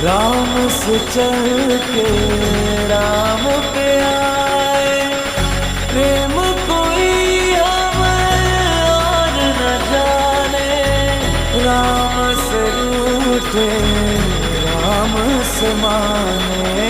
राम से चल के राम पे आए, प्रेम कोई हमें और न जाने। राम से रूठे राम से माने,